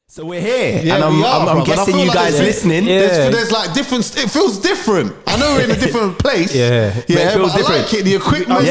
So we're here, Yeah, and I'm guessing you guys listening. There's like different. It feels different. I know we're in a different place. But it feels different. I like it. The equipment,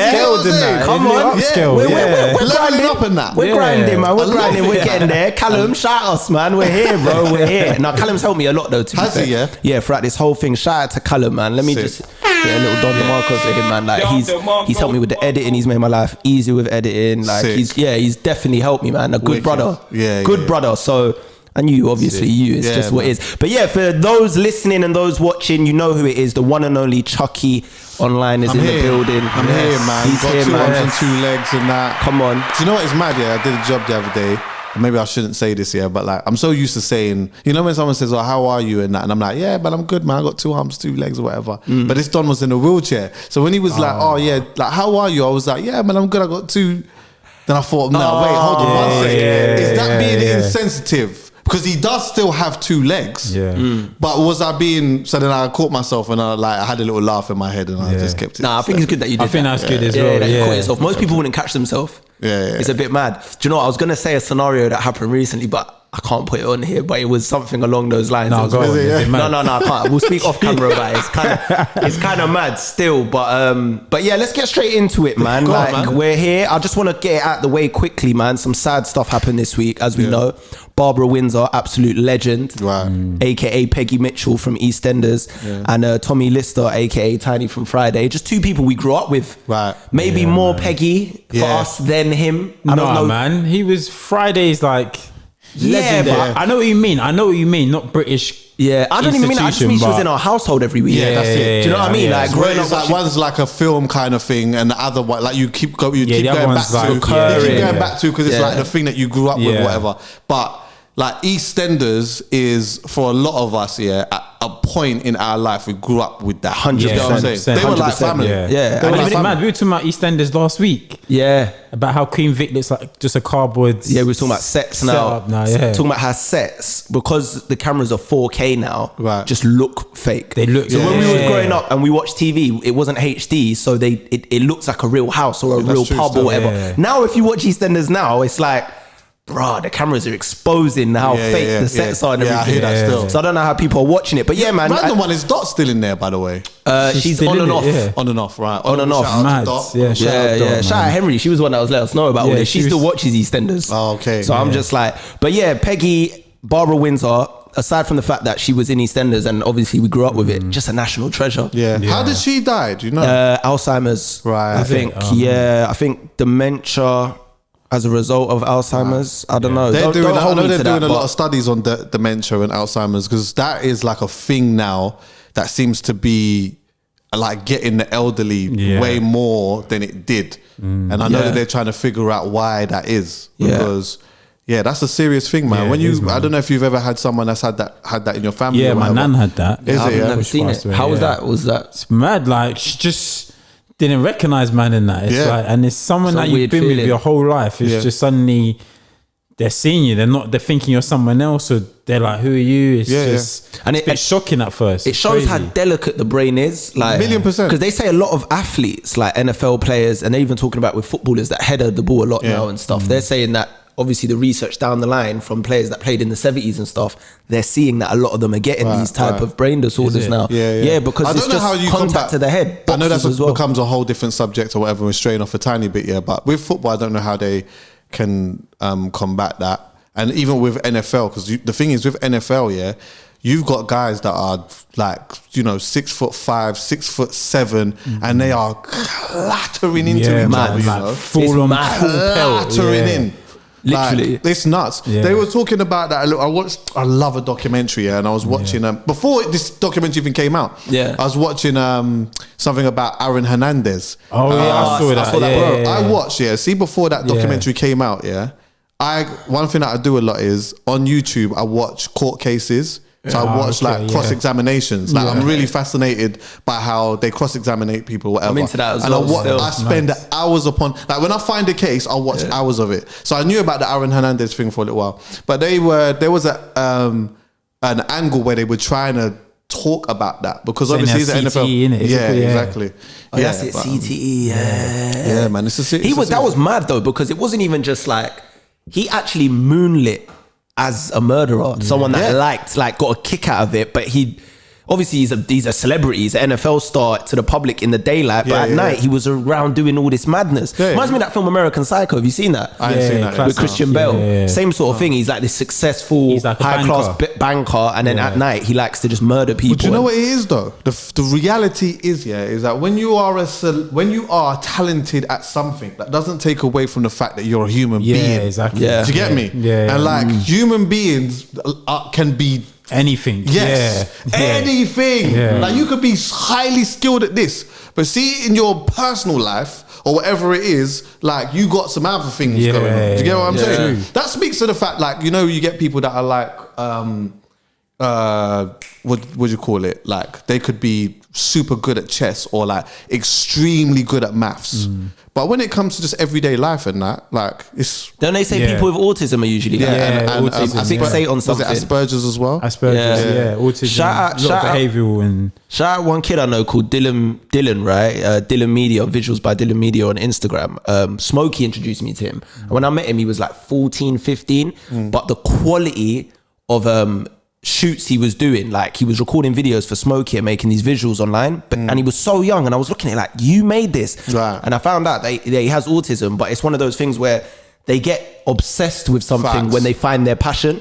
Come on, we're leveling up and that. We're grinding, man. We're grinding. We're getting there. Callum, shout us, man. We're here, bro. We're here. Now, Callum's helped me a lot, though. To Has be fair. he? Yeah, throughout this whole thing. Shout out to Callum, man. Let me just get a little Don DeMarco for him, man. Like he's helped me with the editing. He's made my life easy with editing. Like he's definitely helped me, man. A good brother. Good brother. So. And you, obviously, it's just what it is. But yeah, for those listening and those watching, you know who it is. The one and only Chuckie Online is in the building. I'm here, man. He's got 2 arms and 2 legs and that. Come on. Do you know what is mad? Yeah, I did a job the other day. And maybe I shouldn't say this, but like, I'm so used to saying, you know, when someone says, "Oh, how are you?" and that, and I'm like, "Yeah, but I'm good, man. I got 2 arms, 2 legs, or whatever." But this Don was in a wheelchair, so when he was like, "Oh yeah, like how are you?" I was like, "Yeah, man, I'm good. I got 2." Then I thought, "No, wait, hold on 1 second. Is that being insensitive?" Because he does still have 2 legs. But was I being... So then I caught myself and I had a little laugh in my head and I just kept it. Nah, I think it's good that you did I think that. that's good as well. That you caught yourself. Most people wouldn't catch themselves. It's a bit mad. Do you know what? I was going to say a scenario that happened recently, but I can't put it on here, but it was something along those lines. No, go on. No, I can't. We'll speak off camera about it. It's kind of mad still, but yeah, let's get straight into it, man. We're here. I just want to get it out the way quickly, man. Some sad stuff happened this week, as we know. Barbara Windsor, absolute legend, aka Peggy Mitchell from EastEnders, and Tommy Lister, aka Tiny from Friday. Just 2 people we grew up with. Maybe more Peggy for us than him. I don't know, man. He was Friday's like legendary. But I know what you mean. Not British. Yeah, I don't even mean that. I just mean she was in our household every week. Yeah, that's it. Do you know what I mean? Like growing up, like one's like a film kind of thing, and the other one, like you keep going back to because it's like the thing that you grew up with, or whatever. But like EastEnders is for a lot of us, at a point in our life we grew up with that. 100%. They were like family. Yeah. They were like mad. We were talking about EastEnders last week. Yeah. About how Queen Vic looks like just a cardboard. Yeah, we were talking about sets now. Talking about how sets, because the cameras are 4K now, just look fake. They look. So when we were growing up and we watched TV, it wasn't HD, so it looks like a real house or a real pub or whatever. Now, if you watch EastEnders now, it's like, bro, the cameras are exposing how fake the sets are and everything. I hear that still. So I don't know how people are watching it, but yeah, man. Random one is Dot still in there, by the way. She's on and off. On and off, right? On and off. Shout out Henry. She was one that was letting us know about all this. She still watches EastEnders. Oh, okay. So I'm just like, but yeah, Peggy, Barbara Windsor, aside from the fact that she was in EastEnders and obviously we grew up with it, just a national treasure. How did she die? Do you know? Alzheimer's. Right. I think. I think dementia. As a result of Alzheimer's, I don't know. They're doing a lot of of studies on dementia and Alzheimer's because that is like a thing now that seems to be like getting the elderly way more than it did. And I know that they're trying to figure out why that is because that's a serious thing, man. I don't know if you've ever had someone that's had that in your family. Yeah, my nan had that. I've never seen it. How was that? It's mad. Like she just didn't recognize man in that. It's like, and it's someone that you've been with your whole life. It's just suddenly they're seeing you. They're thinking you're someone else, or they're like, who are you? It's just, and it's shocking at first. It shows how delicate the brain is. Like 1,000,000%. Because they say a lot of athletes, like NFL players, and they're even talking about with footballers that header the ball a lot now and stuff. They're saying that obviously the research down the line from players that played in the 70s and stuff, they're seeing that a lot of them are getting these type of brain disorders now. Because it's just contact to the head. I know that becomes a whole different subject or whatever. We're straying off a tiny bit, but with football, I don't know how they can combat that. And even with NFL, because the thing is with NFL, you've got guys that are like, 6'5", 6'7", and they are clattering into each other. Full on clattering in. Literally, like, it's nuts. They were talking about that. I love a documentary, and I was watching before this documentary even came out. I was watching something about Aaron Hernandez. I saw that. Bro, I watched. See, before that documentary came out, one thing that I do a lot is on YouTube. I watch court cases. So I watch cross-examinations. Like I'm really fascinated by how they cross-examine people, whatever. I'm into that as well. And I spend hours upon, like when I find a case, I'll watch hours of it. So I knew about the Aaron Hernandez thing for a little while. But there was an angle where they were trying to talk about that because obviously he's an NFL. Exactly. Oh, that's it, CTE. Yeah, man. That was mad though because it wasn't even just like, he actually moonlit as a murderer, someone that got a kick out of it, but obviously he's a celebrity, he's an NFL star to the public in the daylight, but at night he was around doing all this madness. Reminds me of that film American Psycho. Have you seen that? I ain't seen that. With Christian Bale. Same sort of thing. He's like this successful, like high-class banker, and then at night he likes to just murder people. But you know what it is though? The reality is that when you are talented at something, that doesn't take away from the fact that you're a human being. Yeah, exactly. Do you get me? Yeah. And like human beings can be anything. Yes. Anything. Yeah. Like you could be highly skilled at this, but see in your personal life or whatever it is, like you got some other things going on. Do you get what I'm saying? That speaks to the fact, like, you know, you get people that are like, what do you call it? Like they could be super good at chess or like extremely good at maths. But when it comes to just everyday life and that, like it's... Don't they say people with autism are usually autism, I fixate on something. Was it Asperger's as well? Asperger's, autism. Shout out behavioural and... Shout out one kid I know called Dylan, right? Dylan Media, visuals by Dylan Media on Instagram. Smokey introduced me to him. And when I met him, he was like 14, 15. But the quality of shoots he was doing, like he was recording videos for Smokey and making these visuals online, and he was so young, and I was looking at it like, you made this. Right. And I found out that he has autism, but it's one of those things where they get obsessed with something when they find their passion.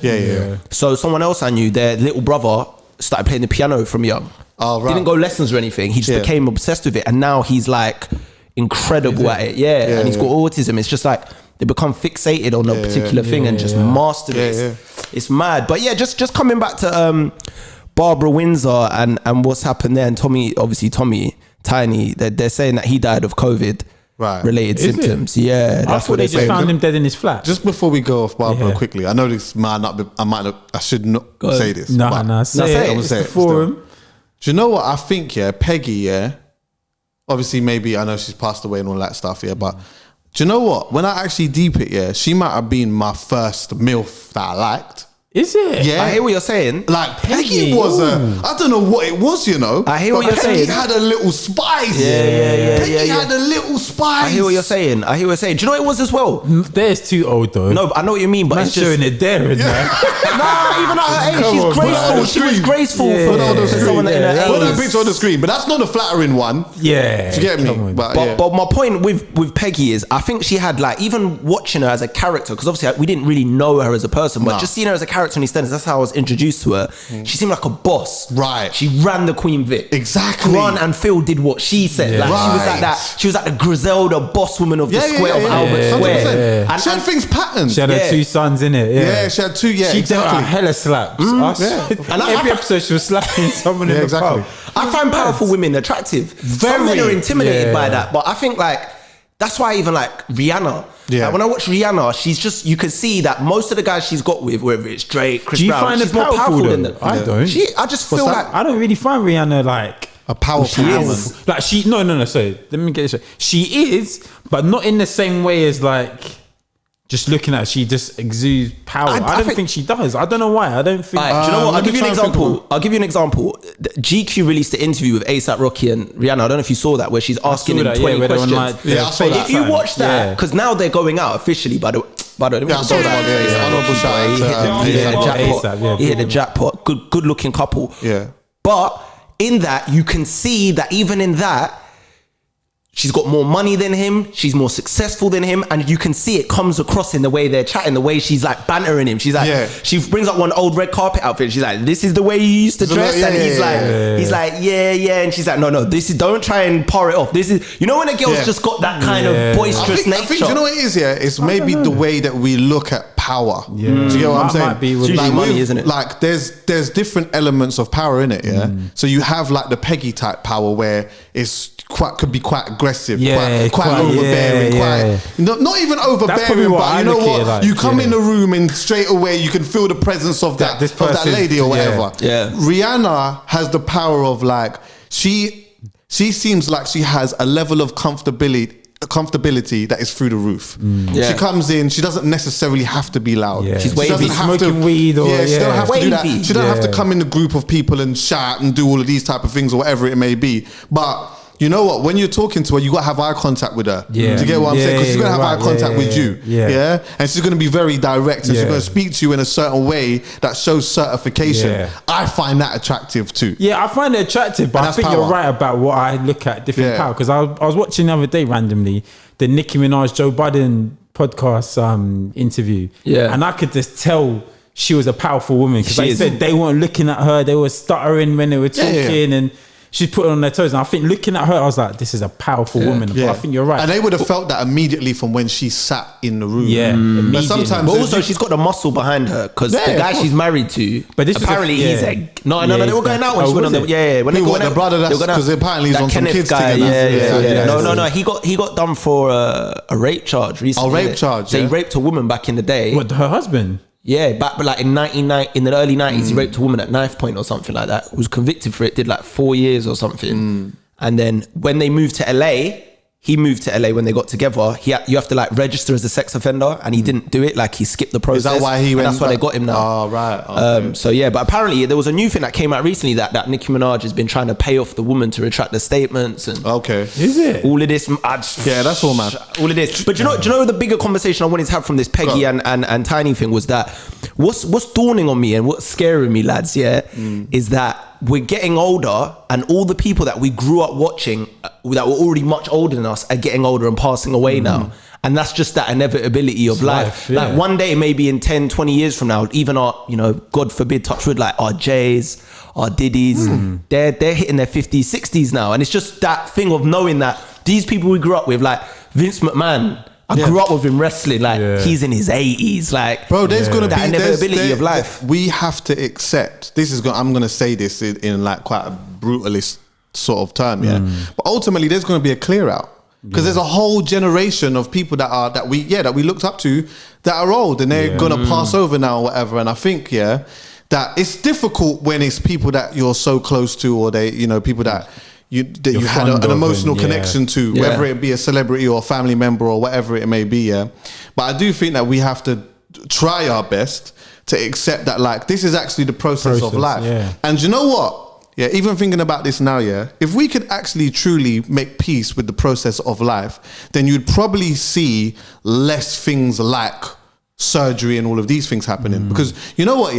So someone else I knew, their little brother started playing the piano from young. Didn't go lessons or anything, he just became obsessed with it, and now he's like incredible at it. And he's got autism. It's just like they become fixated on a particular thing and just master it. It's mad. But just coming back to Barbara Windsor and what's happened there, and Tommy Tiny, they're saying that he died of COVID related symptoms. That's what they just found him dead in his flat. Just before we go off Barbara quickly, I know this might not be, I should not say this. Say it. It's the forum. Do you know what I think? Peggy. Obviously, maybe I know she's passed away and all that stuff. But do you know what? When I actually deep it, she might have been my first MILF that I liked. Is it? Yeah. I hear what you're saying. Like Peggy was I don't know what it was, you know. I hear what you're saying. Peggy had a little spice. Peggy had a little spice. I hear what you're saying. Do you know what it was as well? There's too old though. No, I know what you mean, but it's just showing it there. Nah, even at her age, she's graceful. She was graceful for someone in her age. Put that picture on the screen, but that's not a flattering one. Yeah. Do you get me? But my point with Peggy is, I think she had, like, even watching her as a character, because obviously we didn't really know her as a person, but just seeing her as a character on EastEnders, that's how I was introduced to her. She seemed like a boss. Right. She ran the Queen Vic. Exactly. Ron and Phil did what she said. Like, she was like that. She was like the Griselda boss woman of the square of Albert Square. And she had things patterned. She had her two sons in it. Yeah, she had two. Yeah, she dealt out hella slaps. And every episode she was slapping someone in the pub. I find powerful women attractive. Some men are intimidated by that, but I think like that's why I even like Rihanna. Like when I watch Rihanna, she's just, you can see that most of the guys she's got with, whether it's Drake, Chris Brown, she's more powerful than them. I don't. I just feel like I don't really find Rihanna like a powerful woman. Like no. Sorry, let me get this right. She is, but not in the same way as like. Just looking at her, she just exudes power. I don't think she does. I don't know why. I don't think. Do you know what? I'll give you an example. GQ released an interview with A$AP Rocky and Rihanna. I don't know if you saw that, where she's asking him 20 questions. I saw that. If you watch that, because now they're going out officially, by the way. I saw that. He hit the jackpot. Good looking couple. Yeah. But in that, you can see that even in that, she's got more money than him. She's more successful than him. And you can see it comes across in the way they're chatting, the way she's like bantering him. She's like, she brings up one old red carpet outfit. She's like, this is the way you used to dress. And he's like, yeah. And she's like, no, this is, don't try and par it off. This is, you know, when a girl's just got that kind of boisterous nature. I think, you know what it is, it's maybe the way that we look at power. Do you get what I'm saying? Might be it's usually money, isn't it? Like there's different elements of power in it, So you have like the Peggy type power where it's could be quite aggressive, quite overbearing, not even overbearing, but you know what? Like, you come in the room and straight away you can feel the presence of that lady or whatever. Rihanna has the power of like she seems like she has a level of comfortability that is through the roof. She comes in, she doesn't necessarily have to be loud. She's wavy, smoking weed or she don't have to do that. She don't have to come in a group of people and shout and do all of these type of things or whatever it may be. But you know what? When you're talking to her, you got to have eye contact with her. Yeah. Do you get what I'm saying? Because she's going to have eye contact with you. Yeah. And she's going to be very direct, and she's going to speak to you in a certain way that shows certification. Yeah. I find that attractive too. Yeah, I find it attractive, but I think you're right about what I look at different power. Because I was watching the other day randomly the Nicki Minaj Joe Biden podcast interview. Yeah. And I could just tell she was a powerful woman because they said they weren't looking at her, they were stuttering when they were talking and she's put on their toes. And I think looking at her, I was like, this is a powerful woman. But I think you're right. And they would have felt that immediately from when she sat in the room. Yeah. But sometimes, but also she's got the muscle behind her because the guy she's married to, but this apparently he's a no, they were going out when she went on the when they got the brother that's because apparently he's on some kids together. No, he got done for a rape charge recently. A rape charge. So he raped a woman back in the day. What, her husband? Yeah, but like in the early 90s, he raped a woman at knife point or something like that. Was convicted for it, did like 4 years or something. And then when they moved to LA, he moved to LA when they got together. You have to like register as a sex offender, and he didn't do it. Like he skipped the process. Is that why he went? That's why they got him now. Oh right. Okay. So yeah, but apparently there was a new thing that came out recently that Nicki Minaj has been trying to pay off the woman to retract the statements and Is it all of this? That's all, man. All of this. But do you know the bigger conversation I wanted to have from this Peggy and Tiny thing was that what's dawning on me and what's scaring me, lads, is that we're getting older and all the people that we grew up watching that were already much older than us are getting older and passing away now. And that's just that inevitability of life. Like one day, maybe in 10, 20 years from now, even our, God forbid, touch wood, like our Jays, our Diddy's, they're hitting their 50s, 60s now. And it's just that thing of knowing that these people we grew up with, like Vince McMahon, I grew up with him wrestling, like he's in his 80s, like bro. There's gonna that be inevitability of life. We have to accept this is. I'm gonna say this in like quite a brutalist sort of term, But ultimately, there's gonna be a clear out because there's a whole generation of people that we looked up to that are old and they're gonna pass over now or whatever. And I think that it's difficult when it's people that you're so close to or they people that. You had an emotional connection to, whether it be a celebrity or a family member or whatever it may be, But I do think that we have to try our best to accept that, like, this is actually the process of life. And you know what? Even thinking about this now, if we could actually truly make peace with the process of life, then you'd probably see less things like surgery and all of these things happening because you know what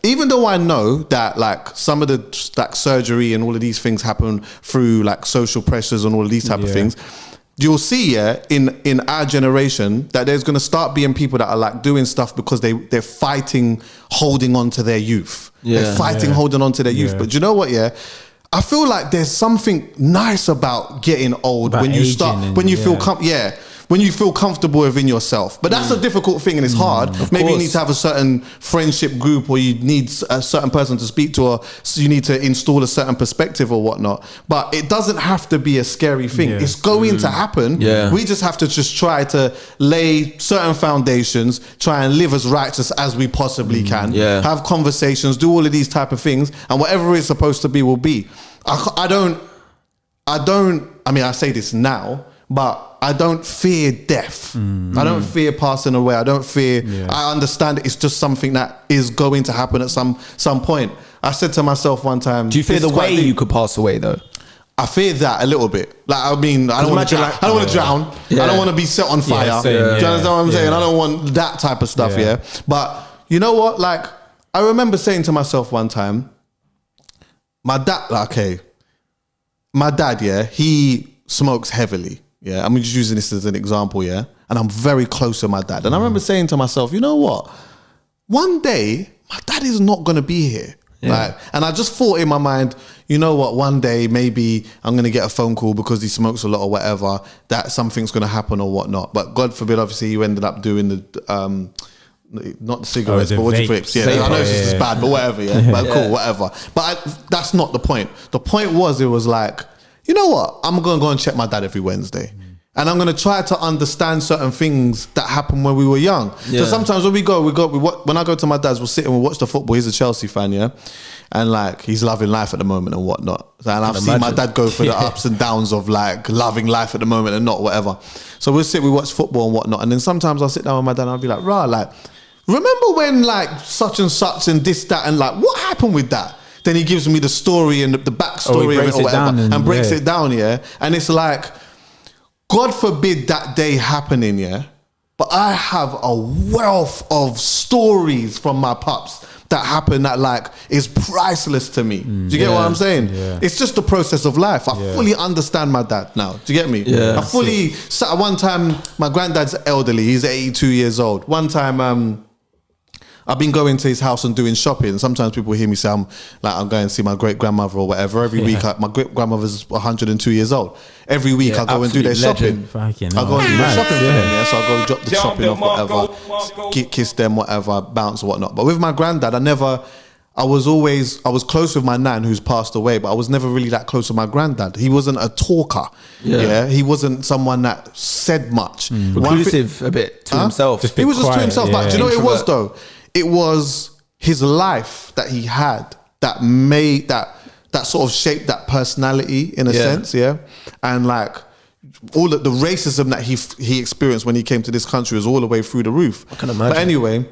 even though I know that like some of the like surgery and all of these things happen through like social pressures and all of these type of things, you'll see in our generation that there's going to start being people that are like doing stuff because they're fighting holding on to their youth. They're fighting holding on to their youth. But you know what I feel like there's something nice about getting old when you start when you feel when you feel comfortable within yourself. But that's a difficult thing and it's hard. Maybe you need to have a certain friendship group or you need a certain person to speak to or so you need to install a certain perspective or whatnot. But it doesn't have to be a scary thing. It's going to happen. We just have to just try to lay certain foundations, try and live as righteous as we possibly can, have conversations, do all of these type of things, and whatever it's supposed to be will be. I mean, I say this now, but I don't fear death. I don't fear passing away. I don't fear. I understand it's just something that is going to happen at some point. I said to myself one time. Do you fear the way you could pass away though? I fear that a little bit. Like I mean, I don't want to drown. I don't want to be set on fire. Do you understand what I'm saying? I don't want that type of stuff. But you know what? Like I remember saying to myself one time, my dad. He smokes heavily. I'm just using this as an example, and I'm very close to my dad. And I remember saying to myself, you know what? One day, my dad is not going to be here. And I just thought in my mind, you know what? One day, maybe I'm going to get a phone call because he smokes a lot or whatever, that something's going to happen or whatnot. But God forbid, obviously, you ended up doing the... not the cigarettes, but what you vapes. I know it's just as bad, but whatever, but cool, whatever. But that's not the point. The point was, it was like, you know what? I'm going to go and check my dad every Wednesday. And I'm going to try to understand certain things that happened when we were young. So sometimes when when I go to my dad's, we'll sit and we'll watch the football. He's a Chelsea fan, and like he's loving life at the moment and whatnot. And I've seen my dad go through the ups and downs of like loving life at the moment and not whatever. So we watch football and whatnot. And then sometimes I'll sit down with my dad and I'll be like, like, remember when like such and such and this, that, and like, what happened with that? then he gives me the story and the backstory of it or whatever, and breaks it down, and it's like, God forbid that day happening, but I have a wealth of stories from my pups that happen that like is priceless to me. Do you get what I'm saying? It's just the process of life. I fully understand my dad now. Do you get me? I fully sat one time, my granddad's elderly, he's 82 years old. One time I've been going to his house and doing shopping. Sometimes people hear me say I'm going to see my great grandmother or whatever. Every week, my great grandmother's 102 years old. Every week I go and do their shopping. I go and do their shopping for them. So I go drop the shopping off, whatever, kiss them, whatever, bounce or whatnot. But with my granddad, I was close with my nan who's passed away, but I was never really that close with my granddad. He wasn't a talker. He wasn't someone that said much. Reclusive a bit to himself. He was just to himself. But do you know what it was though? It was his life that he had that made that sort of shaped that personality in a sense, and like all of the racism that he experienced when he came to this country was all the way through the roof. I can imagine. But anyway,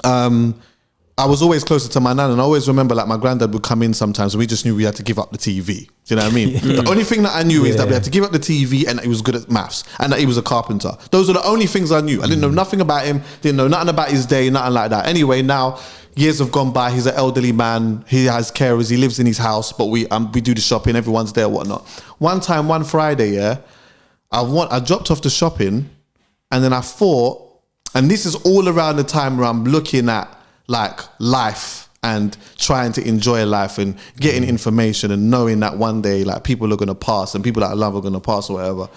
I was always closer to my nan, and I always remember like my granddad would come in sometimes and we just knew we had to give up the TV. Do you know what I mean? The only thing that I knew is that we had to give up the TV and that he was good at maths and that he was a carpenter. Those are the only things I knew. I didn't know nothing about him, didn't know nothing about his day, nothing like that. Anyway, now years have gone by, he's an elderly man, he has carers, he lives in his house, but we do the shopping, everyone's there, whatnot. One time, one Friday, I dropped off the shopping and then I thought, and this is all around the time where I'm looking at like life and trying to enjoy life and getting information and knowing that one day like people are going to pass and people that I love are going to pass or whatever.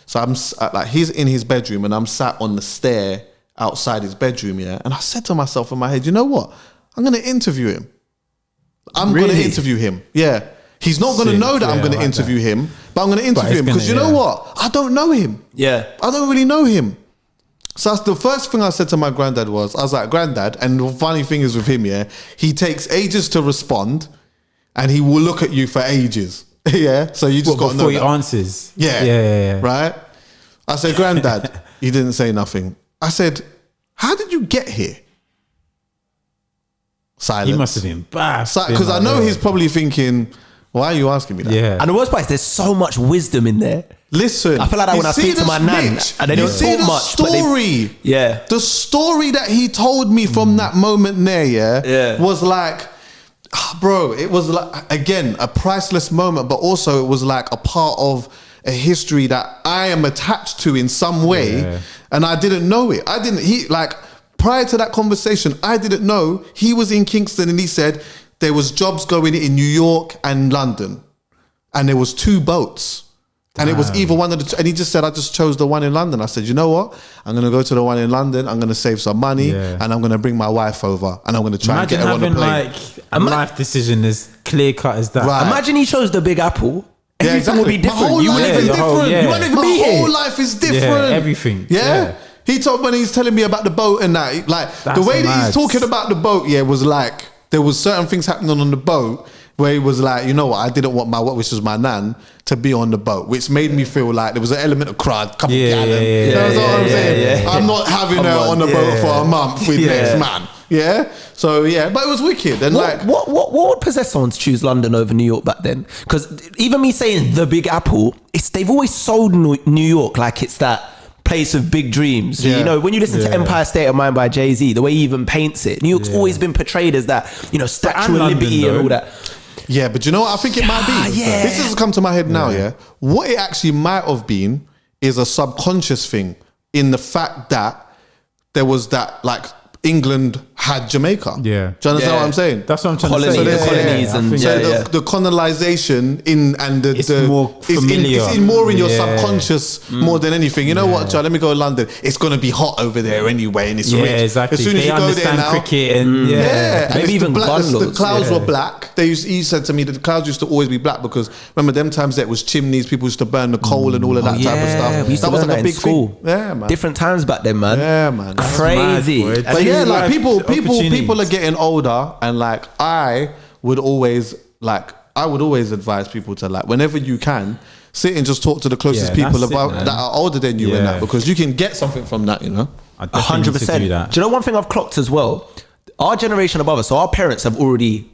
So I'm like, he's in his bedroom and I'm sat on the stair outside his bedroom, and I said to myself in my head, you know what? I'm going to interview him. I'm going to interview him. Yeah. He's not going to know that I'm going to interview him, but I'm going to interview him because you know what? I don't know him. I don't really know him. So that's the first thing I said to my granddad I was like, Granddad, and the funny thing is with him, he takes ages to respond and he will look at you for ages. So you just got to know before he answers. Right? I said, Granddad, he didn't say nothing. I said, how did you get here? Silence. He must have been bad. Because I know he's probably thinking, why are you asking me that? And the worst part is there's so much wisdom in there. Listen, I feel like that when I speak to my nan, and they don't talk much. Story, the story that he told me from that moment there, was like, bro, it was like again a priceless moment, but also it was like a part of a history that I am attached to in some way, and I didn't know it. Prior to that conversation, I didn't know he was in Kingston, and he said there was jobs going in New York and London, and there was 2 boats. And it was either one of the two. And he just said, I just chose the one in London. I said, you know what? I'm going to go to the one in London. I'm going to save some money. And I'm going to bring my wife over. And I'm going to try and get her on the plane. Like a life decision as clear cut as that. Right. Imagine he chose the Big Apple. Everything would be different. You wouldn't even different. You wouldn't even be here. My whole life is different. Everything. He told when he's telling me about the boat and that. Like the way that he's talking about the boat, was like there was certain things happening on the boat where he was like, you know what, I didn't want which was my nan, to be on the boat, which made me feel like there was an element of crowd, couple gallon. You know what I'm saying? I'm not having her on the boat for a month with next man. So but it was wicked. And what would possess someone to choose London over New York back then? Because even me saying the Big Apple, they've always sold New York like it's that place of big dreams. You know, when you listen to Empire State of Mind by Jay-Z, the way he even paints it, New York's always been portrayed as that, Statue of Liberty and all that. Yeah, but you know what I think it might be? This has come to my head now, What it actually might have been is a subconscious thing in the fact that there was that, like, England had Jamaica. Do you understand what I'm saying? That's what I'm trying to say. So colonies and the colonization it's more familiar. It's more in your subconscious more than anything. You know what, John? Let me go to London. It's going to be hot over there anyway, and it's rich. Exactly. As soon as they you go there now, cricket and maybe even the clouds were black. He said to me that the clouds used to always be black because remember them times there was chimneys. People used to burn the coal and all of that type of stuff. We used to that was like a big school. thing. Yeah, man. Different times back then, man. Yeah, man. Crazy. But yeah, like people are getting older, and like I would always advise people to, like, whenever you can, sit and just talk to the closest people that are older than you and that, because you can get something from that, 100%. Do you know one thing I've clocked as well? Our generation above us, so our parents have already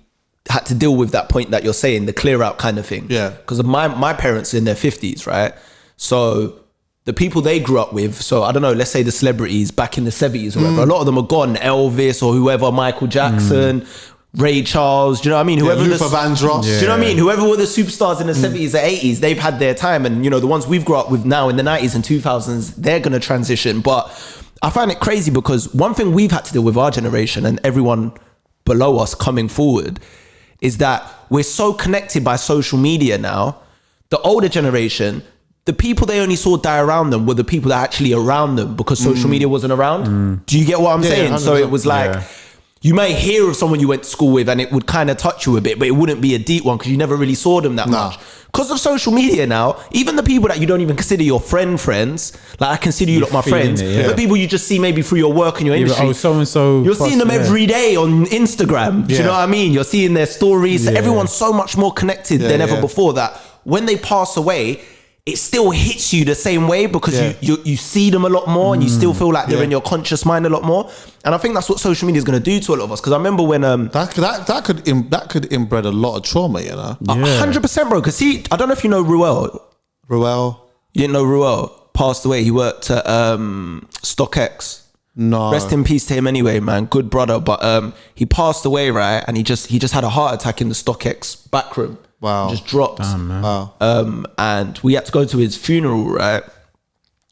had to deal with that point that you're saying, the clear out kind of thing. Yeah. Because my parents are in their 50s, right? So the people they grew up with, so I don't know, let's say the celebrities back in the 70s or whatever, a lot of them are gone. Elvis or whoever, Michael Jackson, Ray Charles, do you know what I mean? Whoever Luther Vandross. Do you know what I mean? Whoever were the superstars in the 70s or 80s, they've had their time. And, you know, the ones we've grown up with now in the 90s and 2000s, they're going to transition. But I find it crazy because one thing we've had to deal with our generation and everyone below us coming forward is that we're so connected by social media now. The older generation, the people they only saw die around them were the people that are actually around them because social media wasn't around. Do you get what I'm saying? 100%. So it was like, you may hear of someone you went to school with and it would kind of touch you a bit, but it wouldn't be a deep one because you never really saw them that much. Because of social media now, even the people that you don't even consider your friends, like I consider you like my friends, the people you just see maybe through your work and your industry, so-and-so you're seeing them every day on Instagram. Do you know what I mean? You're seeing their stories. So everyone's so much more connected than ever before that when they pass away, it still hits you the same way because you see them a lot more and you still feel like they're in your conscious mind a lot more. And I think that's what social media is going to do to a lot of us. Because I remember when that could inbred a lot of trauma, you know. 100%, bro. Because I don't know if you know Ruel. You didn't know Ruel passed away. He worked at StockX. No. Rest in peace to him anyway, man. Good brother. But he passed away, right? And he just had a heart attack in the StockX back room. Wow. Just dropped. Damn, man. Wow. And we had to go to his funeral, right?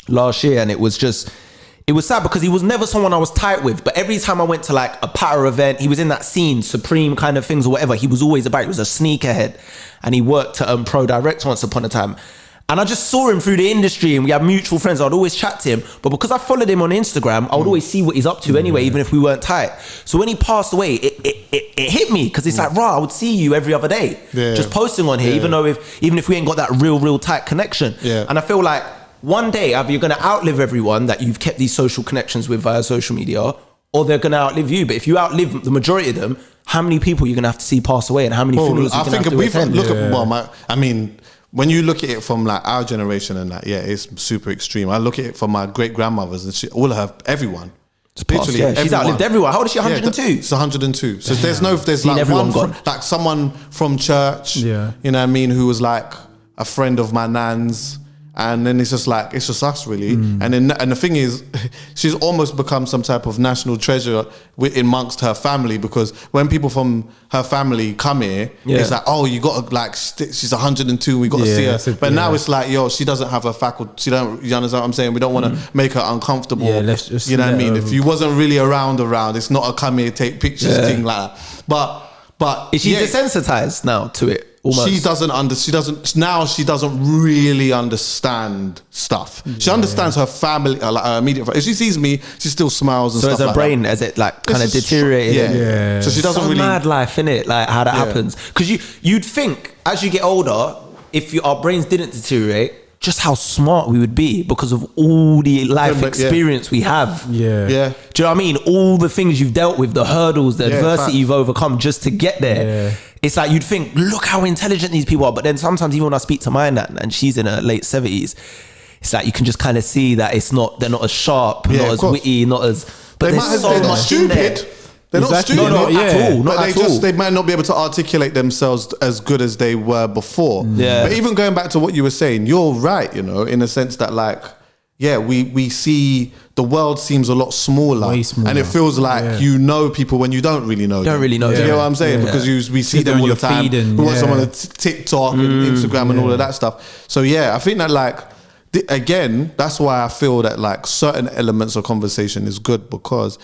Last year. And it was sad because he was never someone I was tight with. But every time I went to like a power event, he was in that scene, Supreme kind of things or whatever. He was always about, he was a sneakerhead. And he worked at Pro Direct once upon a time. And I just saw him through the industry and we had mutual friends. I'd always chat to him. But because I followed him on Instagram, I would always see what he's up to anyway, even if we weren't tight. So when he passed away, it hit me because it's like, I would see you every other day. Just posting on here, even if we ain't got that real tight connection. And I feel like one day either you're going to outlive everyone that you've kept these social connections with via social media, or they're going to outlive you. But if you outlive the majority of them, how many people you're going to have to see pass away and how many funerals you're going to have to attend? When you look at it from like our generation and that, it's super extreme. I look at it from my great grandmothers and everyone. Literally, everyone. She's outlived everyone. How old is she? 102. It's 102. So there's like one gone. Like someone from church, you know what I mean, who was like a friend of my nan's. And then it's just us really. And the thing is, she's almost become some type of national treasure amongst her family because when people from her family come here, it's like, oh, you got to like, she's 102, we got to see her. But now it's like, yo, she doesn't have her faculty. You understand what I'm saying? We don't want to make her uncomfortable. Let's just, you know what I mean? If you wasn't really around, it's not a come here, take pictures thing like that. But is she desensitized now to it? Almost. She doesn't really understand stuff. She understands her family, like her immediate. If she sees me, she still smiles and stuff. So as her brain, has it like kind of deteriorated? So she doesn't really. Mad life, innit? Like how that happens. Because you'd think as you get older, if our brains didn't deteriorate, just how smart we would be because of all the life experience we have. Do you know what I mean? All the things you've dealt with, the hurdles, the adversity you've overcome just to get there. It's like you'd think, look how intelligent these people are. But then sometimes even when I speak to my nan and she's in her late 70s, it's like you can just kind of see that they're not as sharp, not as witty, not as. But there's so much in there. They're not stupid at all. They might not be able to articulate themselves as good as they were before. But even going back to what you were saying, you're right, you know, in the sense that like, we see the world seems a lot smaller, and it feels like you know people when you don't really know them. Do you know what I'm saying? Because we see them all the time. We watch them on TikTok and Instagram and all of that stuff. So I think that like, again, that's why I feel that like certain elements of conversation is good because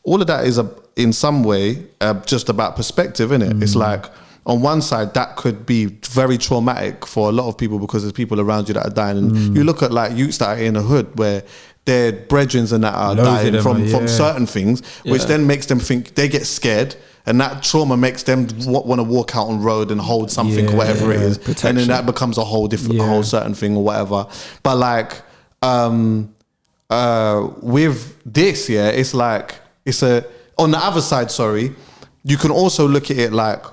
all of that is in some way just about perspective, innit? It's like on one side that could be very traumatic for a lot of people because there's people around you that are dying, and you look at like youths that are in a hood where their brethren and that are dying from certain things, which then makes them think they get scared, and that trauma makes them want to walk out on road and hold something or whatever it is, protection. And then that becomes a whole different, a whole certain thing or whatever. But like with this, it's like on the other side, you can also look at it like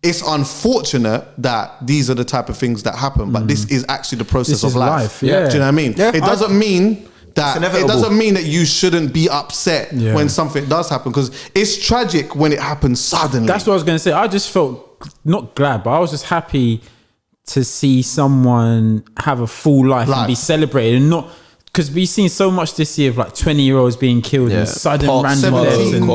it's unfortunate that these are the type of things that happen, but this is actually the process of life. Do you know what I mean? It doesn't mean that you shouldn't be upset when something does happen, because it's tragic when it happens suddenly. That's what I was going to say. I just felt not glad, but I was just happy to see someone have a full life and be celebrated, and not because we've seen so much this year of like 20-year-olds being killed and sudden random deaths, and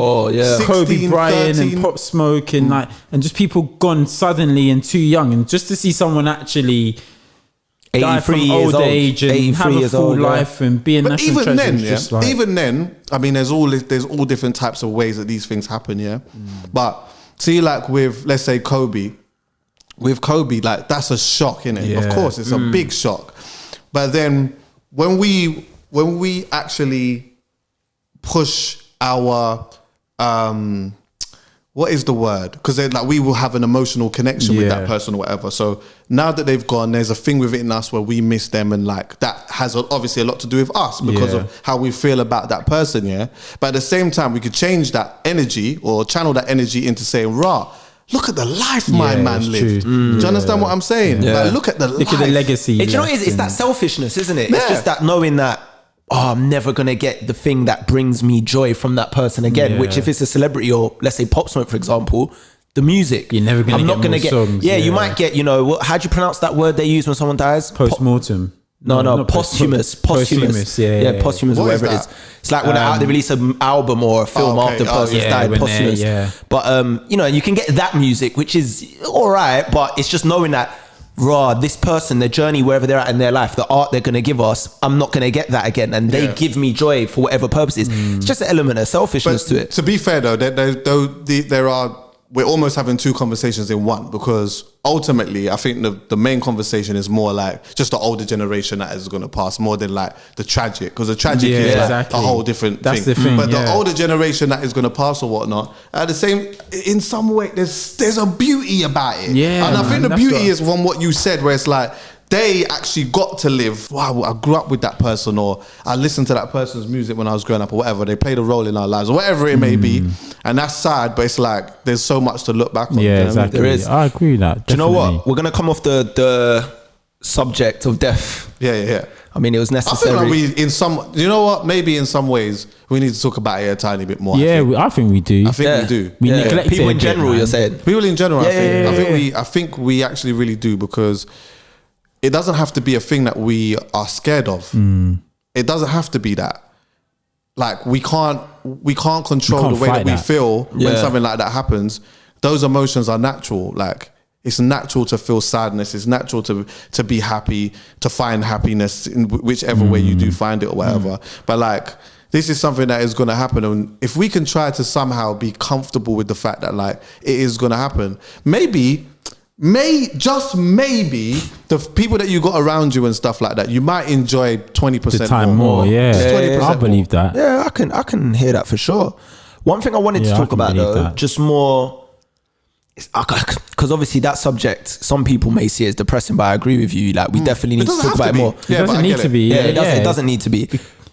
Kobe Bryant 13. And Pop Smoke and like, and just people gone suddenly and too young, and just to see someone actually die from old age and have a full life and be a national treasure. Even then, I mean, there's all different types of ways that these things happen, but see, like with, let's say, Kobe, like that's a shock, innit? Of course, it's a big shock. But then when we actually push our what is the word? Because like we will have an emotional connection with that person or whatever. So now that they've gone, there's a thing within us where we miss them, and like that has obviously a lot to do with us because of how we feel about that person, But at the same time, we could change that energy or channel that energy into saying, look at the life my man lived. Do you understand what I'm saying? Like, look at the legacy. Do you know what it is? It's that selfishness, isn't it? It's just that knowing that, I'm never going to get the thing that brings me joy from that person again, which if it's a celebrity or let's say Pop Smoke, for example, the music. You're never going to get songs. You might get, how do you pronounce that word they use when someone dies? Post-mortem. No, posthumous. Posthumous, posthumous, or whatever it is. It's like when they release an album or a film after the person's died, posthumous. But, you can get that music, which is all right, but it's just knowing that, this person, their journey, wherever they're at in their life, the art they're going to give us, I'm not going to get that again. And they give me joy for whatever purposes. It's just an element of selfishness to it. To be fair, though, we're almost having two conversations in one, because ultimately I think the main conversation is more like just the older generation that is going to pass, more than like the tragic, because the tragic is like a whole different thing. The thing. But the older generation that is going to pass or whatnot, at the same, in some way, there's a beauty about it. And I think the beauty is from what you said, where it's like, they actually got to live, I grew up with that person, or I listened to that person's music when I was growing up, or whatever. They played a role in our lives, or whatever it may be. And that's sad, but it's like, there's so much to look back on. Yeah, exactly. There is. I agree with that. Definitely. Do you know what? We're going to come off the subject of death. Yeah. I mean, it was necessary. I feel like you know what? Maybe in some ways, we need to talk about it a tiny bit more. I think we do. I think we do. We neglect people in general, you're saying? People in general, I think we actually really do, because it doesn't have to be a thing that we are scared of. It doesn't have to be that. Like we can't control the way that we feel when something like that happens. Those emotions are natural. Like it's natural to feel sadness. It's natural to be happy, to find happiness in whichever way you do find it or whatever. But like, this is something that is going to happen. And if we can try to somehow be comfortable with the fact that like it is going to happen, maybe the people that you got around you and stuff like that, you might enjoy 20% the time more. I believe that. Yeah, I can hear that for sure. One thing I wanted to talk about though, just more, because obviously that subject, some people may see it as depressing, but I agree with you. Like we definitely need to talk about it more. It doesn't need to be. It doesn't need to be.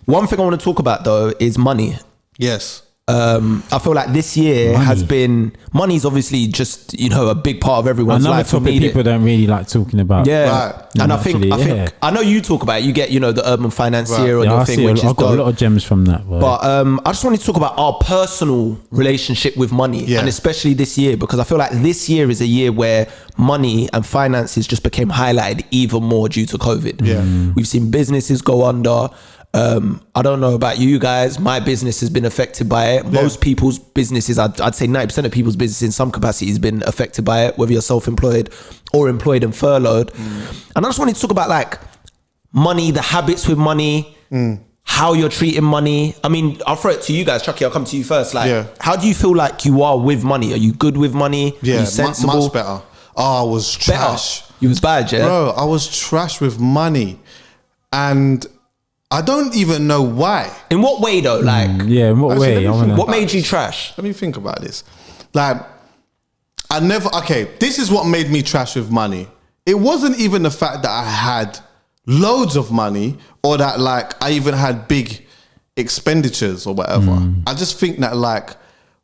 One thing I want to talk about though is money. Yes. I feel like this year has been, money's obviously just, a big part of everyone's life. Another topic people don't really like talking about. And I think I know you talk about it. You get, the urban financier on your thing, which is I've got a lot of gems from that. But I just wanted to talk about our personal relationship with money, and especially this year, because I feel like this year is a year where money and finances just became highlighted even more due to COVID. We've seen businesses go under. I don't know about you guys, my business has been affected by it. Most people's businesses, I'd say 90% of people's business in some capacity has been affected by it, whether you're self-employed or employed and furloughed. And I just wanted to talk about like money, the habits with money, how you're treating money. I mean, I'll throw it to you guys. Chuckie, I'll come to you first. Like, how do you feel like you are with money? Are you good with money? Are you sensible? Much better. I was trash. You was bad, yeah? Bro, I was trash with money. And I don't even know why. In what way though? Like, in what way? What made you trash? Let me think about this. Like, this is what made me trash with money. It wasn't even the fact that I had loads of money or that like I even had big expenditures or whatever. I just think that like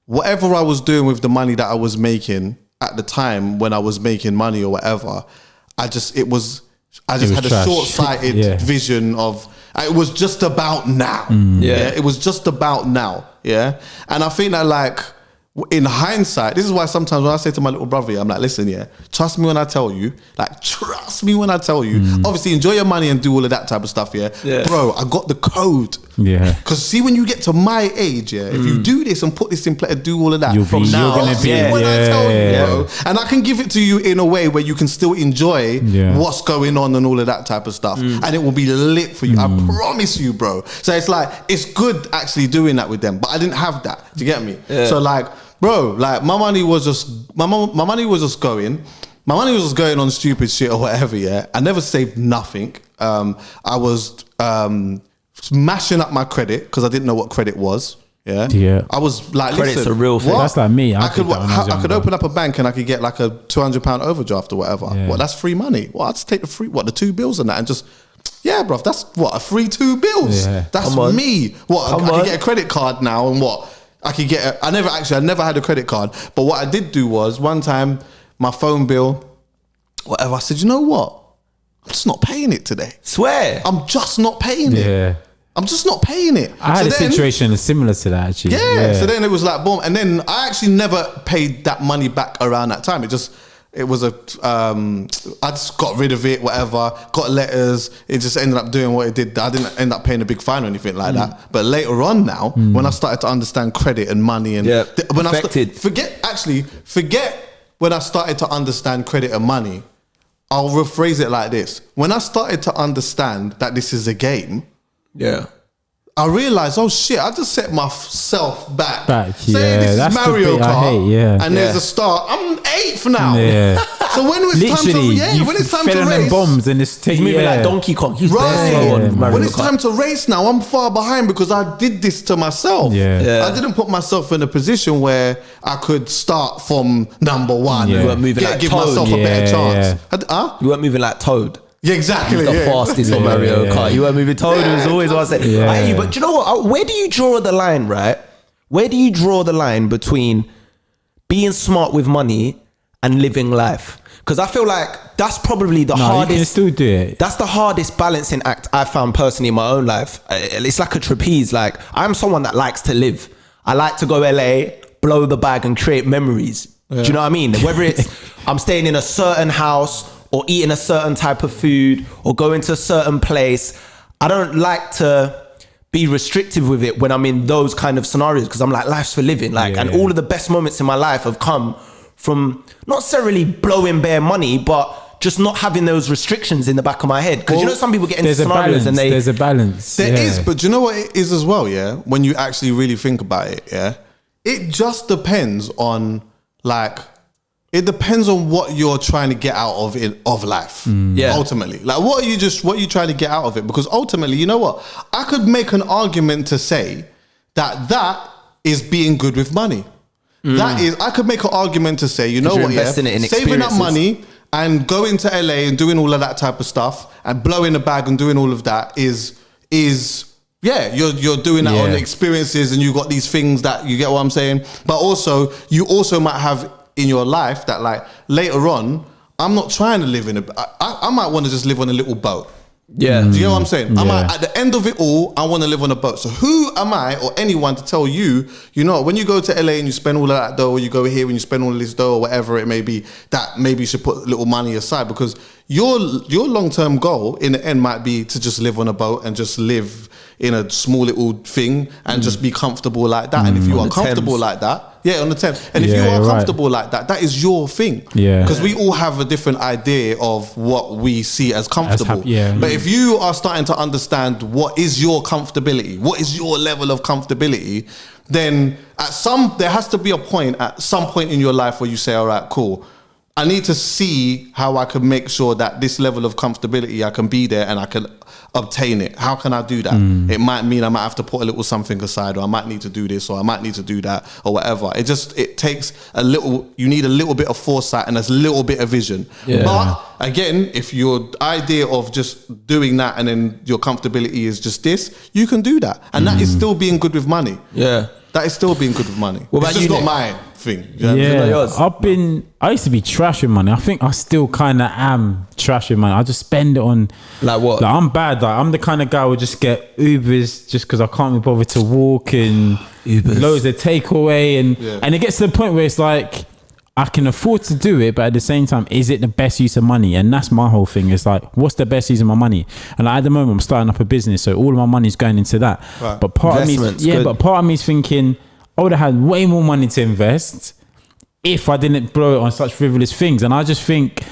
whatever I was doing with the money that I was making at the time when I was making money or whatever, I just had a short-sighted vision of, it was just about now. It was just about now. And I think that like in hindsight, this is why sometimes when I say to my little brother, I'm like, listen, trust me when I tell you. Like, trust me when I tell you. Obviously, enjoy your money and do all of that type of stuff, Bro, I got the code. Yeah. Because see, when you get to my age, if you do this and put this in play and do all of that, when I tell you, bro. And I can give it to you in a way where you can still enjoy what's going on and all of that type of stuff. And it will be lit for you. I promise you, bro. So it's like, it's good actually doing that with them. But I didn't have that. Do you get me? Yeah. So like, bro, like my money was just going on stupid shit or whatever. I never saved nothing. I was smashing up my credit because I didn't know what credit was. Yeah. I was like, credit's a real thing. That's like me. I could open up a bank and I could get like a £200 overdraft or whatever. Yeah. Well, that's free money. Well, I'd just take the 2 bills and that and just. Yeah, bro, that's what, a free 2 bills. Yeah. That's me. What, I could get a credit card now and what? I could get I never had a credit card. But what I did do was one time my phone bill, whatever, I said, you know what? I'm just not paying it today. Swear. I'm just not paying it. I'm just not paying it. I had a situation similar to that actually. Yeah. So then it was like boom. And then I actually never paid that money back around that time. It was I just got rid of it, whatever, got letters. It just ended up doing what it did. I didn't end up paying a big fine or anything like that. But later on now, when I started to understand credit and money and forget when I started to understand credit and money, I'll rephrase it like this. When I started to understand that this is a game, I realized, oh shit, I just set myself back. Say this is Mario Kart, and there's a star. I'm 8th now. Yeah. So when it's time to race, bombs and it's he's moving like Donkey Kong. He's when it's time to race now, I'm far behind because I did this to myself. I didn't put myself in a position where I could start from number 1. You weren't moving like give Toad. Myself a better chance. You weren't moving like Toad. Yeah, exactly. He's the fastest on Mario Kart. You weren't moving Toad. It was always what I said. I hear you, but do you know what? Where do you draw the line, right? Where do you draw the line between being smart with money and living life? Because I feel like that's probably the hardest. You can still do it. That's the hardest balancing act I found personally in my own life. It's like a trapeze. Like, I'm someone that likes to live. I like to go LA, blow the bag and create memories. Do you know what I mean? Whether it's I'm staying in a certain house or eating a certain type of food or going to a certain place, I don't like to be restrictive with it when I'm in those kind of scenarios because I'm like, life's for living. And all of the best moments in my life have come from not necessarily blowing bare money, but just not having those restrictions in the back of my head. Because you know, some people get into scenarios and there's a balance. There is, but do you know what it is as well, when you actually really think about it, it just depends on it depends on what you're trying to get out of life. Ultimately, like what are you trying to get out of it? Because ultimately, you know what, I could make an argument to say that is being good with money. That is, I could make an argument to say, you know what, saving up money and going to LA and doing all of that type of stuff and blowing a bag and doing all of that is you're doing that on experiences and you got these things that you get what I'm saying. But also, you also might have in your life that like later on, I'm not trying to live in I might want to just live on a little boat. Yeah. Do you know what I'm saying? At the end of it all, I want to live on a boat. So who am I or anyone to tell you, you know, when you go to LA and you spend all of that dough, or you go here and you spend all of this dough or whatever it may be, that maybe you should put a little money aside because your long-term goal in the end might be to just live on a boat and just live in a small little thing and just be comfortable like that. And if you are comfortable like that, on the 10th. And if you are comfortable like that, that is your thing. Yeah. Because we all have a different idea of what we see as comfortable. But if you are starting to understand what is your comfortability, what is your level of comfortability, then there has to be a point at some point in your life where you say, all right, cool. I need to see how I can make sure that this level of comfortability, I can be there and I can obtain it. How can I do that? It might mean I might have to put a little something aside, or I might need to do this, or I might need to do that, or whatever. It takes you need a little bit of foresight and a little bit of vision. Yeah. But again, if your idea of just doing that and then your comfortability is just this, you can do that. And that is still being good with money. Yeah. that is still being good with money. What about it's just you, not Nick? my thing. You know what I mean? I used to be trash with money. I think I still kind of am trash with money. I just spend it on like what? Like I'm bad. Like I'm the kind of guy who would just get Ubers just because I can't be bothered to walk, and Ubers. Loads of takeaway, and it gets to the point where it's like I can afford to do it, but at the same time, is it the best use of money? And that's my whole thing. It's like, what's the best use of my money? And like, at the moment, I'm starting up a business, so all of my money is going into that. Right. But part of me is thinking, I would have had way more money to invest if I didn't blow it on such frivolous things. And I just think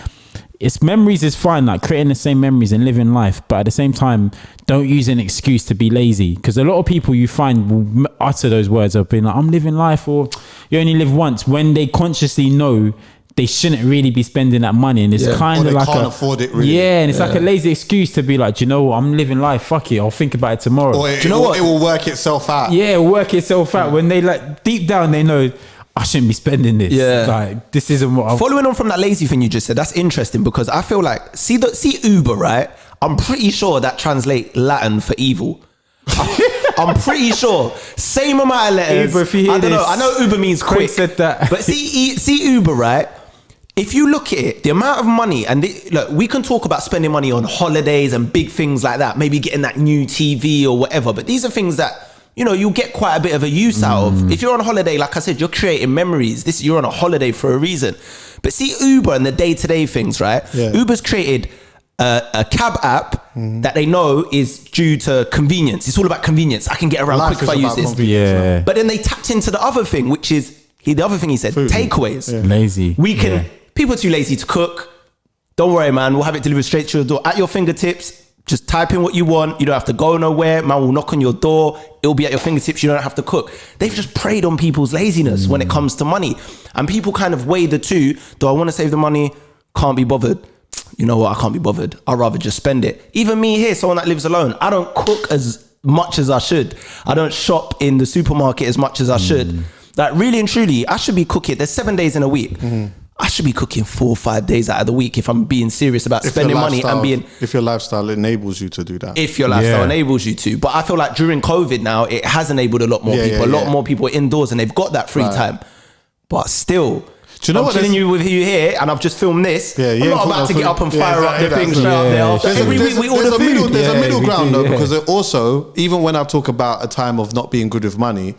it's memories is fine, like creating the same memories and living life, but at the same time, don't use an excuse to be lazy, because a lot of people you find will utter those words of being like, I'm living life, or you only live once, when they consciously know they shouldn't really be spending that money. And it's kind of like can't afford it really. And it's like a lazy excuse to be like, do you know what, I'm living life, fuck it, I'll think about it tomorrow. Or do you know what? It will work itself out. Yeah, it'll work itself out when they like deep down they know I shouldn't be spending this. Yeah. Like, this isn't what I'm... Following on from that lazy thing you just said, that's interesting, because I feel like, see Uber, right? I'm pretty sure that translate Latin for evil. I'm pretty sure. Same amount of letters. Uber, if you hear I don't know. this, I know Uber means quick. said that. But see Uber, right? If you look at it, the amount of money, and look, we can talk about spending money on holidays and big things like that, maybe getting that new TV or whatever, but these are things that, you know, you'll get quite a bit of a use out of. If you're on holiday, like I said, you're creating memories. You're on a holiday for a reason. But see Uber and the day-to-day things, right? Yeah. Uber's created a cab app that they know is due to convenience. It's all about convenience. I can get around quick if I use this. Yeah. But then they tapped into the other thing, which is the other thing he said, Food. takeaways. Yeah. Lazy. We can, people are too lazy to cook. Don't worry, man. We'll have it delivered straight to your door at your fingertips. Just type in what you want. You don't have to go nowhere. Man will knock on your door. It'll be at your fingertips. You don't have to cook. They've just preyed on people's laziness when it comes to money. And people kind of weigh the two. Do I want to save the money? Can't be bothered. You know what? I can't be bothered. I'd rather just spend it. Even me here, someone that lives alone, I don't cook as much as I should. I don't shop in the supermarket as much as I should. Like, really and truly, I should be cooking. There's 7 days in a week. I should be cooking 4 or 5 days out of the week if I'm being serious about spending money and being... If your lifestyle enables you to do that. If your lifestyle enables you to. But I feel like during COVID now, it has enabled a lot more people. A lot more people are indoors and they've got that free time. But still... Do you know I'm what? chilling you with you here, and I've just filmed this. Yeah, I'm not about to get up and fire up the thing straight up there. After every week we order food. There's a middle ground though, yeah. because it also, even when I talk about a time of not being good with money,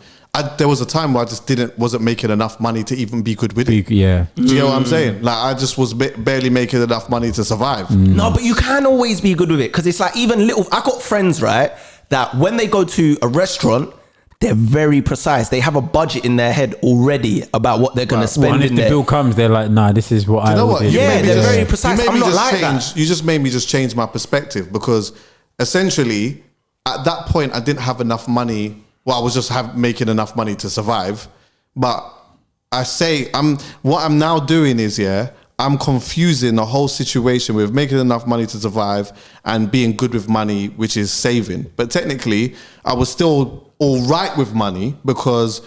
there was a time where I just wasn't making enough money to even be good with it. Yeah. Do you know what I'm saying? Like, I just was barely making enough money to survive. No, but you can always be good with it, because it's like even little... I got friends, right, that when they go to a restaurant, they're very precise. They have a budget in their head already about what they're going to spend And if in the there. bill comes, they're like, nah, this is what Do you know I what? would do. Yeah, they're very precise. I'm not like that. You just made me just change my perspective, because essentially at that point I didn't have enough money. Well, I was just making enough money to survive. But what I'm now doing is, I'm confusing the whole situation with making enough money to survive and being good with money, which is saving. But technically, I was still all right with money because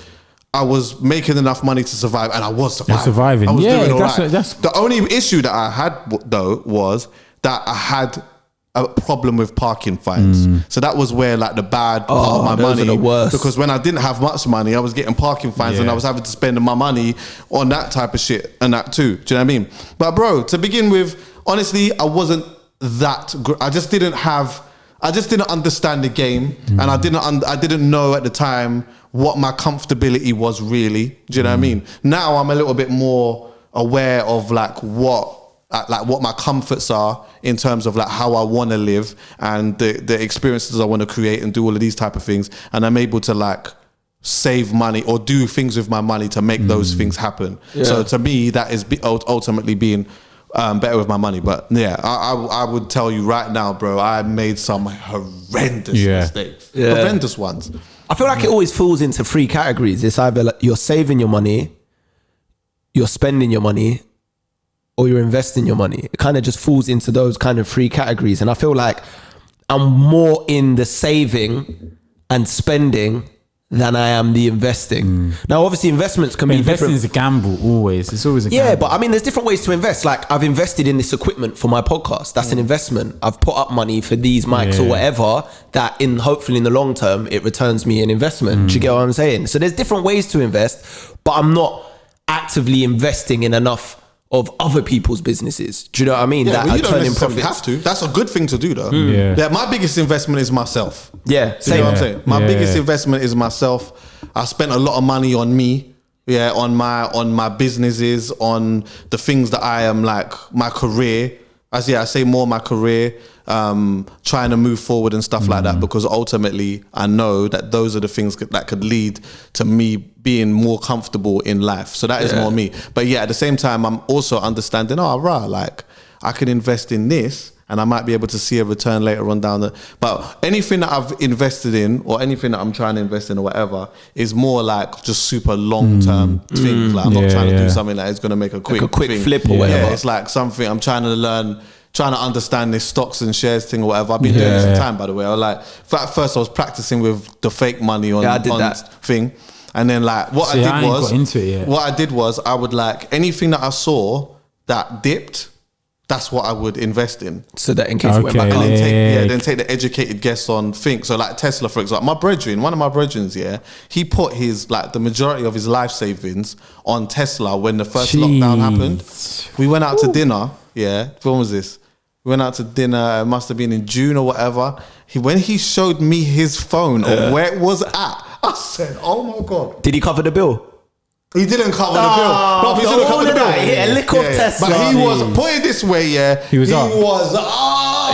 I was making enough money to survive, and I was surviving. You're surviving. I was doing all right. That's The only issue that I had, though, was that I had a problem with parking fines. So that was where, like, the bad part of my those money. are the worst. Because when I didn't have much money, I was getting parking fines, and I was having to spend my money on that type of shit and that too. Do you know what I mean? But bro, to begin with, honestly, I wasn't that good. I just didn't understand the game, and I didn't know at the time what my comfortability was really. Do you know what I mean? Now I'm a little bit more aware of like what my comforts are in terms of like how I want to live and the experiences I want to create and do all of these type of things, and I'm able to like save money or do things with my money to make those things happen. So to me, that is ultimately being better with my money. But yeah, I would tell you right now, bro, I made some horrendous mistakes. Horrendous ones. I feel like it always falls into 3 categories. It's either like you're saving your money, you're spending your money, or you're investing your money. It kind of just falls into those kind of 3 categories. And I feel like I'm more in the saving and spending than I am the investing. Now, obviously, investments can be investing different. is a gamble always. It's always a gamble. Yeah, but I mean, there's different ways to invest. Like, I've invested in this equipment for my podcast. That's an investment. I've put up money for these mics or whatever that hopefully in the long term, it returns me an investment. Do you get what I'm saying? So there's different ways to invest, but I'm not actively investing in enough of other people's businesses. Do you know what I mean? Yeah, that but are you don't turning necessarily profits. have to. That's a good thing to do, though. Yeah. My biggest investment is myself. Yeah, Do you know what I'm saying? My Yeah. biggest investment is myself. I spent a lot of money on me. Yeah, on my businesses, on the things that I am like, my career. I say more my career, trying to move forward and stuff like that, because ultimately I know that those are the things that could lead to me being more comfortable in life. So that is more me. But yeah, at the same time, I'm also understanding, like I can invest in this and I might be able to see a return later on down the, but anything that I've invested in or anything that I'm trying to invest in or whatever is more like just super long-term things. Like I'm not trying to do something that is going to make a quick thing. flip or whatever. Yeah, it's like something I'm trying to learn, trying to understand this stocks and shares thing or whatever. I've been doing this some time, by the way. I was like, at first I was practicing with the fake money on, I did on that thing. And then like what See, I did was I would like anything that I saw that dipped, that's what I would invest in. So that in case it went back And up. then take the educated guess on things. So like Tesla, for example, one of my brethren, he put the majority of his life savings on Tesla when the first lockdown happened. We went out to dinner. Yeah. When was this? We went out to dinner. It must have been in June or whatever. When he showed me his phone of where it was at, I said, oh my God. Did he cover the bill? He didn't cover the bill. No, he didn't cover the bill. He hit a lick off Tesla. But he was, put it this way, He was up.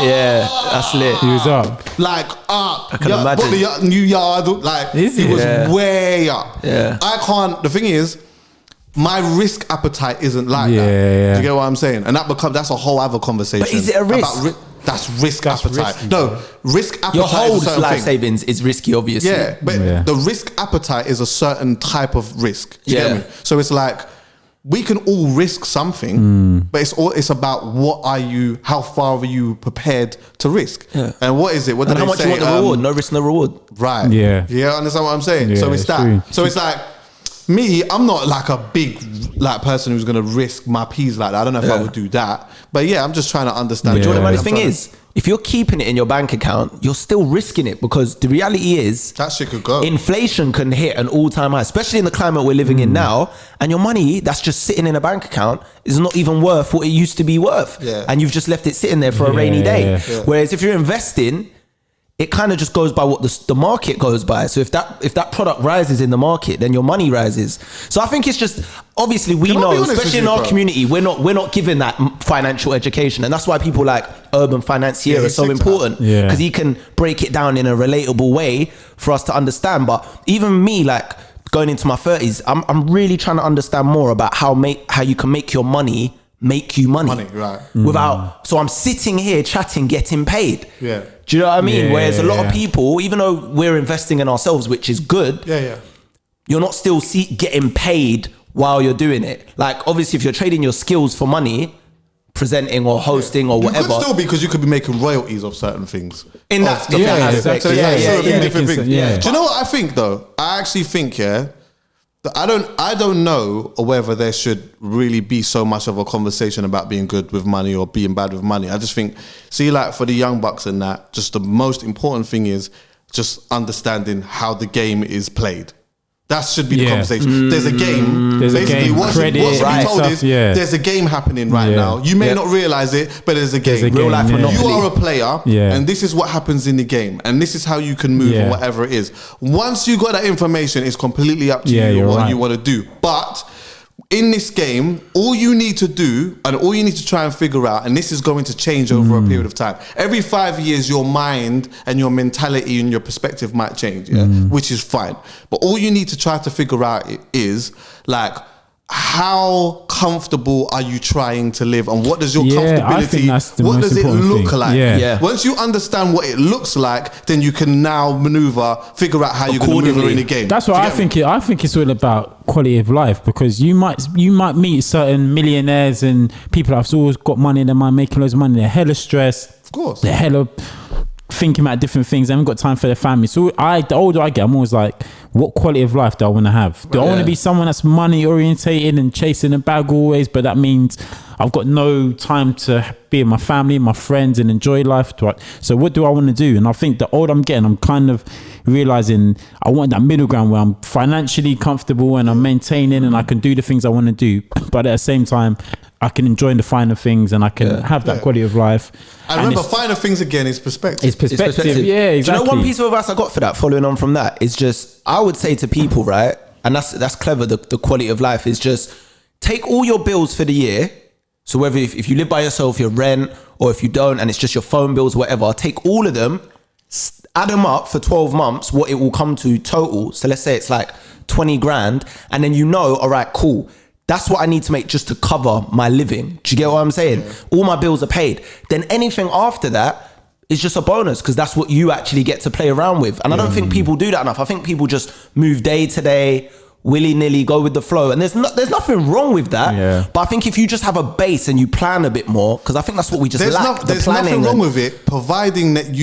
Yeah, that's lit. He was up. Like up. I can imagine. But the new yard, like, Is he it? was Yeah. way up. Yeah. I can't, the thing is, my risk appetite isn't like that. Yeah. Do you get what I'm saying? And that's a whole other conversation. But is it a risk? About that's risk appetite. risky, No, risk appetite Your is a whole certain life thing. savings is risky, obviously. Yeah, but the risk appetite is a certain type of risk. Do you get me? So it's like, we can all risk something, but it's about how far are you prepared to risk? Yeah. And what is it? What do And they how much say? you want the reward? No risk, no reward. Right. Yeah. Yeah, understand what I'm saying? Yeah, So it's that. true. So it's like, me, I'm not like a big person who's gonna risk my peas like that. I don't know if I would do that. But yeah, I'm just trying to understand. Do you know what the I'm thing trying is? If you're keeping it in your bank account, you're still risking it, because the reality is that shit could go. Inflation can hit an all-time high, especially in the climate we're living in now. And your money that's just sitting in a bank account is not even worth what it used to be worth. Yeah. And you've just left it sitting there for a rainy day. Yeah. Whereas if you're investing, it kind of just goes by what the market goes by. So if that product rises in the market, then your money rises. So I think it's just, obviously we Can I know, be honest especially with in you, our bro? community, we're not given that financial education, and that's why people like Urban Financier are so he's sick to important, that. Yeah. because he can break it down in a relatable way for us to understand. But even me, like going into my 30s, I'm really trying to understand more about how you can make your money make you money. Right. Without, so I'm sitting here chatting, getting paid. Yeah. Do you know what I mean? Yeah, Whereas a lot yeah. of people, even though we're investing in ourselves, which is good, you're not still getting paid while you're doing it. Like, obviously, if you're trading your skills for money, presenting or hosting or whatever. You could still be, because you could be making royalties of certain things. In that Of the different things. aspect. So Yeah, there's yeah, a few yeah. different things. Yeah. Do you know what I think though? I actually think, that I don't know whether there should really be so much of a conversation about being good with money or being bad with money. I just think, like for the young bucks and that, just the most important thing is just understanding how the game is played. That should be the conversation. There's a game. There's a Basically, game. what should be told Stuff, is there's a game happening right now. You may not realize it, but there's a game. There's a Real life game, Monopoly. You are a player, and this is what happens in the game, and this is how you can move, or whatever it is. Once you got that information, it's completely up to you what you want to do. But in this game, all you need to do, and all you need to try and figure out, and this is going to change over a period of time. Every 5 years, your mind and your mentality and your perspective might change, which is fine. But all you need to try to figure out is like, how comfortable are you trying to live, and what does your I think comfortability, that's the what most does it important look thing. like? Yeah. Once you understand what it looks like, then you can now figure out how you're going to maneuver in the game. That's what I think. I think it's all about quality of life, because you might meet certain millionaires and people that have always got money in their mind, making loads of money. They're hella stressed. Of course. They're hella thinking about different things. I haven't got time for the family. So the older I get, I'm always like, what quality of life do I want to have? Do I want to be someone that's money orientated and chasing a bag always, but that means I've got no time to be with my family, my friends, and enjoy life? So what do I want to do? And I think the older I'm getting, I'm kind of realizing I want that middle ground where I'm financially comfortable and I'm maintaining and I can do the things I want to do, but at the same time I can enjoy the finer things and I can have that quality of life. And remember, finer things again is perspective. It's perspective. Yeah, exactly. Do you know one piece of advice I got for that, following on from that, is just, I would say to people, right, and that's clever, the quality of life is just take all your bills for the year. So whether if you live by yourself, your rent, or if you don't and it's just your phone bills, whatever, take all of them, add them up for 12 months, what it will come to total. So let's say it's like 20 grand, and then all right, cool. That's what I need to make just to cover my living. Do you get what I'm saying? Yeah. All my bills are paid. Then anything after that is just a bonus, because that's what you actually get to play around with. And I don't think people do that enough. I think people just move day to day, willy-nilly, go with the flow. And there's nothing wrong with that. Yeah. But I think if you just have a base and you plan a bit more, because I think that's what we just lack. There's nothing wrong with it, providing that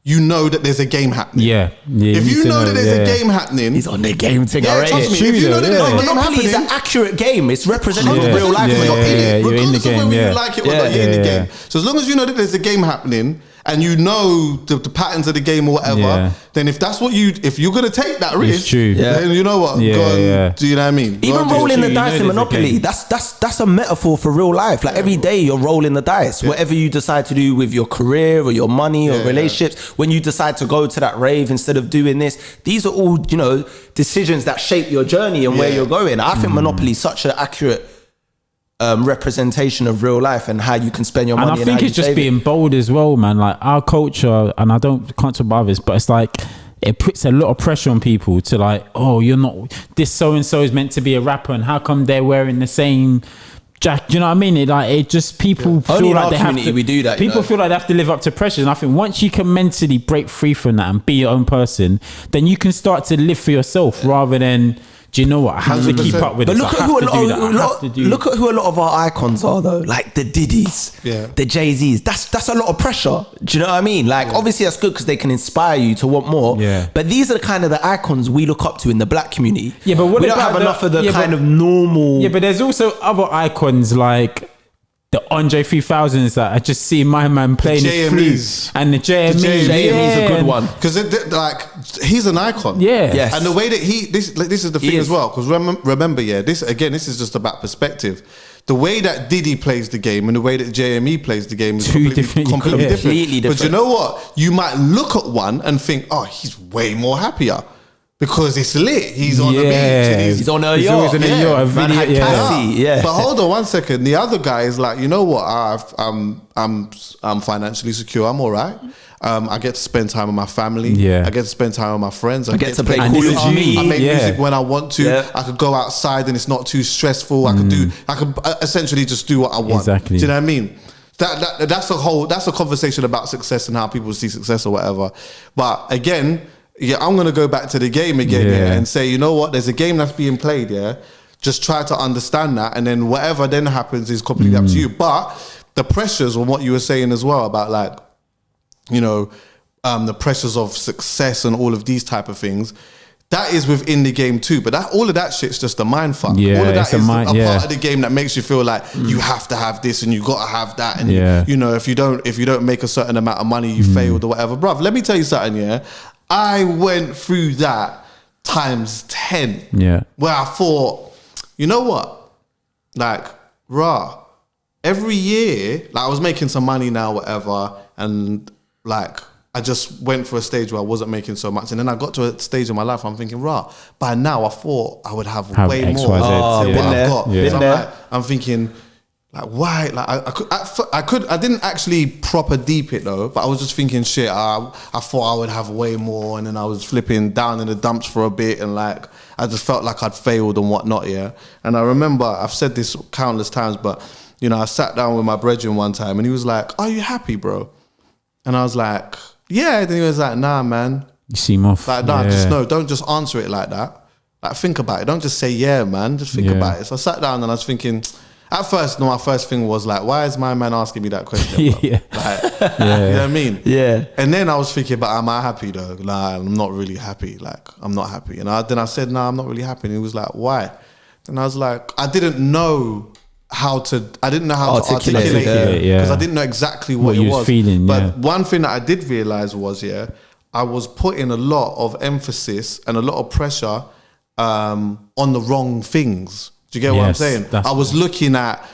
you know that there's a game happening. Yeah. If you know that there's a game happening, he's on the game thing already. Trust me. If you know that there's a game happening, it's an accurate game. It's representative of real life. You're in the game. Regardless of whether you like it or not, you're in the game. So as long as you know that there's a game happening and you know the patterns of the game or whatever, then if you're gonna take that risk, then you know what? Do you know what I mean? Even rolling the dice in Monopoly, that's a metaphor for real life. Like every day you're rolling the dice. Whatever you decide to do with your career or your money or relationships, when you decide to go to that rave instead of doing this, these are all, decisions that shape your journey and where you're going. I think Monopoly is such an accurate representation of real life and how you can spend your money. And I think it's just being bold as well, man. Like our culture, and I can't talk about this, but it's like it puts a lot of pressure on people to like, oh, you're not, this so and so is meant to be a rapper, and how come they're wearing the same jacket? Do you know what I mean? People feel like they have to. We do that. People feel like they have to live up to pressure, and I think once you can mentally break free from that and be your own person, then you can start to live for yourself rather than, do you know what? I have to keep up with it. But look at who a lot of our icons are, though. Like the Diddy's, the Jay-Z's. That's a lot of pressure. Do you know what I mean? Like, obviously that's good because they can inspire you to want more. Yeah. But these are kind of the icons we look up to in the black community. Yeah, but we don't have enough of the kind of normal. Yeah, but there's also other icons like the Andre 3000s that I just see my man playing his flute, and the JMEs. The JME's a good one because he's an icon. Yeah, yes. And the way that this is the thing as well, because remember, this is just about perspective. The way that Diddy plays the game and the way that JME plays the game is completely different. But you know what? You might look at one and think, oh, he's way more happier. Because it's lit. He's on the beach. And he's on a yacht. But hold on 1 second. The other guy is like, you know what? I'm financially secure. I'm all right. I get to spend time with my family. Yeah. I get to spend time with my friends. I get to play Call of Duty. I make music when I want to. Yeah. I could go outside and it's not too stressful. I could essentially just do what I want. Exactly. Do you know what I mean? That's a conversation about success and how people see success or whatever. But again, I'm going to go back to the game again and say, you know what? There's a game that's being played, Just try to understand that, and then whatever then happens is completely up to you. But the pressures on what you were saying as well about like, the pressures of success and all of these type of things, that is within the game too. But all of that shit's just a mind fuck. Yeah, all of that is a part of the game that makes you feel like you have to have this and you got to have that. And if you don't make a certain amount of money, you failed or whatever. Bruv, let me tell you something, I went through that times 10. Yeah. Where I thought, you know what? Like, every year, like I was making some money now, whatever, and like I just went for a stage where I wasn't making so much. And then I got to a stage in my life, I'm thinking, by now I thought I would have way X, more Y, Z. than what I've got. Yeah. So I'm thinking, like, why? Like, I didn't actually proper deep it though, but I was just thinking, shit, I thought I would have way more, and then I was flipping down in the dumps for a bit, and like, I just felt like I'd failed and whatnot, And I remember, I've said this countless times, but, I sat down with my brethren one time, and he was like, are you happy, bro? And I was like, yeah. Then he was like, nah, man. You seem off. Like, nah, don't just answer it like that. Like, think about it. Don't just say, yeah, man. Just think about it. So I sat down and I was thinking, at first, my first thing was like, why is my man asking me that question? You know what I mean? Yeah. And then I was thinking, but am I happy though? Like, I'm not really happy. Like, I'm not happy. And then I said, no, I'm not really happy. And he was like, why? And I was like, I didn't know how to articulate it because I didn't know exactly what it was. Feeling, but one thing that I did realize was, I was putting a lot of emphasis and a lot of pressure on the wrong things. Do you get what I'm saying? I was looking at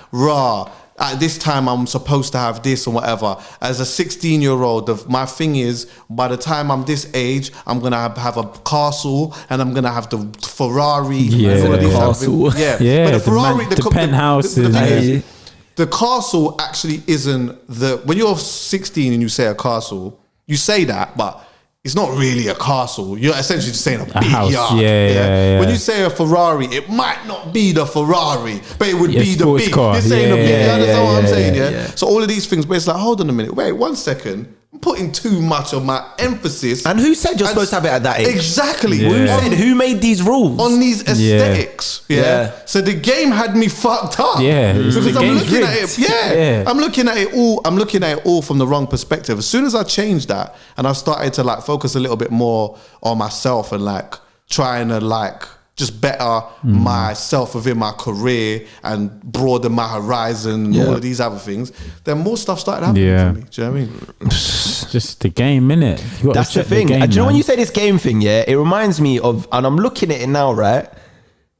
at this time I'm supposed to have this and whatever. As a 16-year-old, my thing is, by the time I'm this age, I'm gonna have a castle and I'm gonna have the Ferrari. Castle. But the Ferrari, the penthouse. The castle actually isn't when you're 16 and you say a castle, you say that, but it's not really a castle. You're essentially just saying a big house. yard. Yeah. When you say a Ferrari, it might not be the Ferrari, but it would be the big car. You're saying a big. You understand what I'm saying? Yeah. So all of these things, but it's like, hold on a minute, wait 1 second. I'm putting too much of my emphasis. And who said you're supposed to have it at that age? Exactly. Who said? Who made these rules? On these aesthetics. Yeah. So the game had me fucked up. Yeah. Because The I'm game's looking at rigged. it. I'm looking at it all. I'm looking at it all from the wrong perspective. As soon as I changed that and I started to like focus a little bit more on myself and like trying to like just better myself within my career and broaden my horizon and all of these other things, then more stuff started happening for me. Do you know what I mean? It's just the game, innit? That's the thing. Do you know when you say this game thing, it reminds me of, and I'm looking at it now, right?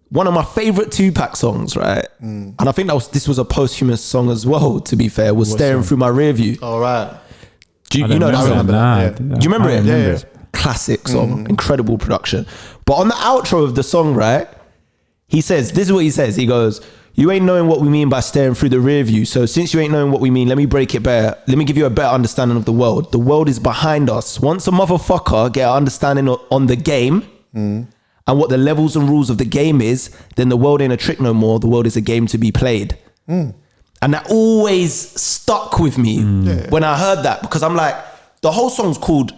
One of my favorite Tupac songs, right? And I think this was a posthumous song as well, to be fair, was Staring Through My Rear View. All right. Do you know that song? Do you remember it? Yeah. Classic song, incredible production. But on the outro of the song, right, he says, this is what he says. He goes, you ain't knowing what we mean by staring through the rear view. So since you ain't knowing what we mean, let me break it better. Let me give you a better understanding of the world. The world is behind us. Once a motherfucker get an understanding on the game and what the levels and rules of the game is, then the world ain't a trick no more. The world is a game to be played. And that always stuck with me when I heard that, because I'm like, the whole song's called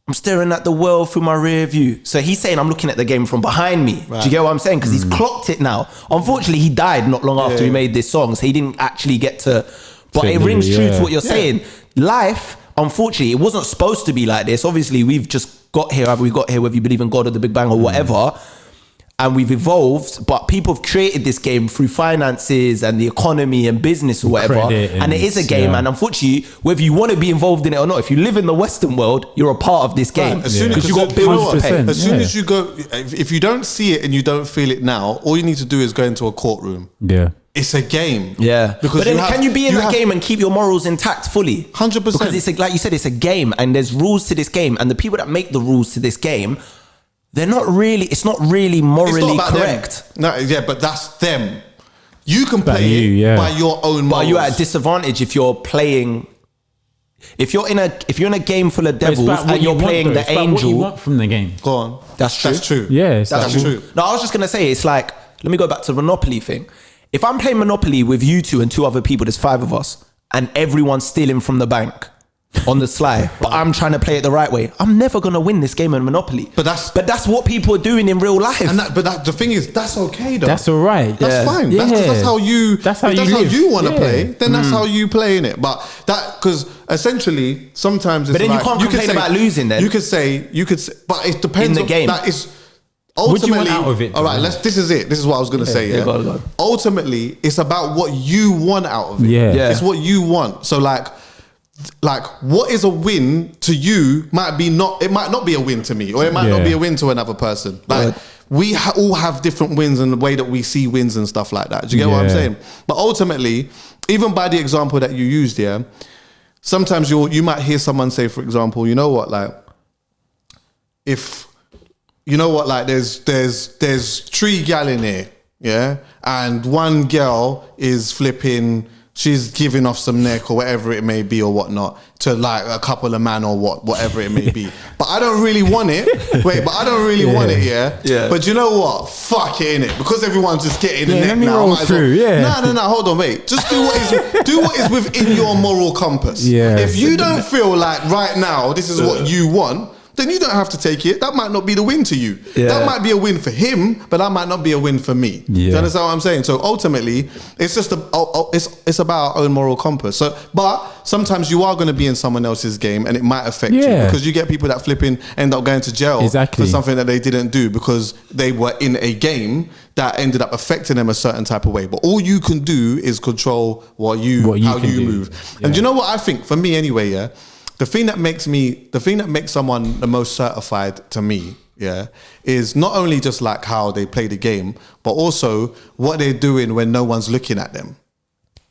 I'm staring at the world through my rear view. So he's saying I'm looking at the game from behind me. Right. Do you get what I'm saying? Because he's clocked it now. Unfortunately, he died not long after he made this song, so he didn't actually get to. But it rings true to what you're saying. Life, unfortunately, it wasn't supposed to be like this. Obviously, we've just got here, whether you believe in God or the Big Bang or whatever. And we've evolved, but people have created this game through finances and the economy and business or whatever. And it is a game. And unfortunately, whether you want to be involved in it or not, if you live in the Western world, you're a part of this game. As soon as you got bills to pay. As soon as you go, if you don't see it and you don't feel it now, all you need to do is go into a courtroom. Yeah. It's a game. Yeah. Because but then can you be in that game and keep your morals intact fully? 100%. Because it's like you said, it's a game and there's rules to this game. And the people that make the rules to this game, it's not really morally correct. Them. No, yeah, but that's them. You can play it by your own morals. But you're at a disadvantage if you're playing. If you're in a game full of devils and you're playing the angel. What you want from the game. Go on. That's true. That's true. Yeah, that's true. No, I was just gonna say, it's like, let me go back to the Monopoly thing. If I'm playing Monopoly with you two and two other people, there's 5 of us, and everyone's stealing from the bank on the sly, but I'm trying to play it the right way, I'm never gonna win this game of Monopoly. But that's what people are doing in real life. And the thing is, that's okay though. That's all right. That's fine. That's how you. That's how you want to play. Then that's how you play in it. But because essentially, sometimes. But then you can't complain about losing. Then you could say, but it depends in the game. That is. Ultimately, what do you want out of it? All right, this is it. This is what I was going to say. Yeah. Go. Ultimately, it's about what you want out of it. Yeah. It's what you want. So like what is a win to you it might not be a win to me, or it might not be a win to another person. Like we all have different wins and the way that we see wins and stuff like that. Do you get what I'm saying? But ultimately, even by the example that you used, sometimes you might hear someone say, for example, there's 3 gal in here, and one girl is flipping. She's giving off some neck or whatever it may be or whatnot to like a couple of man or whatever it may be. But I don't really want it. Want it, yeah. But you know what? Fuck it, innit? Because everyone's just getting the neck let me now. roll through, No, hold on, wait. Just do what is within your moral compass. Yeah. If you don't feel like right now this is what you want, then you don't have to take it. That might not be the win to you. Yeah. That might be a win for him, but that might not be a win for me. Do you understand what I'm saying? So ultimately, it's just it's about our own moral compass. So, but sometimes you are going to be in someone else's game, and it might affect you, because you get people that flipping end up going to jail for something that they didn't do because they were in a game that ended up affecting them a certain type of way. But all you can do is control how you move. And do you know what I think? For me anyway, the thing that makes someone the most certified to me, is not only just like how they play the game, but also what they're doing when no one's looking at them.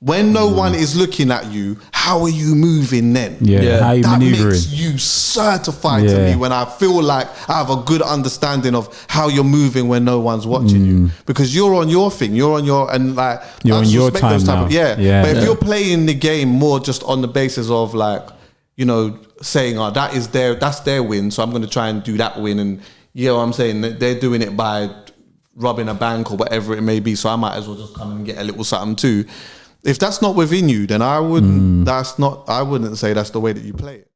When no one is looking at you, how are you moving then? How are you that maneuvering? makes you certified to me when I feel like I have a good understanding of how you're moving when no one's watching you. Because you're on your thing, you're on your time now. But if you're playing the game more just on the basis of like, you know, saying, oh, that's their win, so I'm going to try and do that win. And you know what I'm saying? They're doing it by robbing a bank or whatever it may be, so I might as well just come and get a little something too. If that's not within you, then I wouldn't say that's the way that you play it.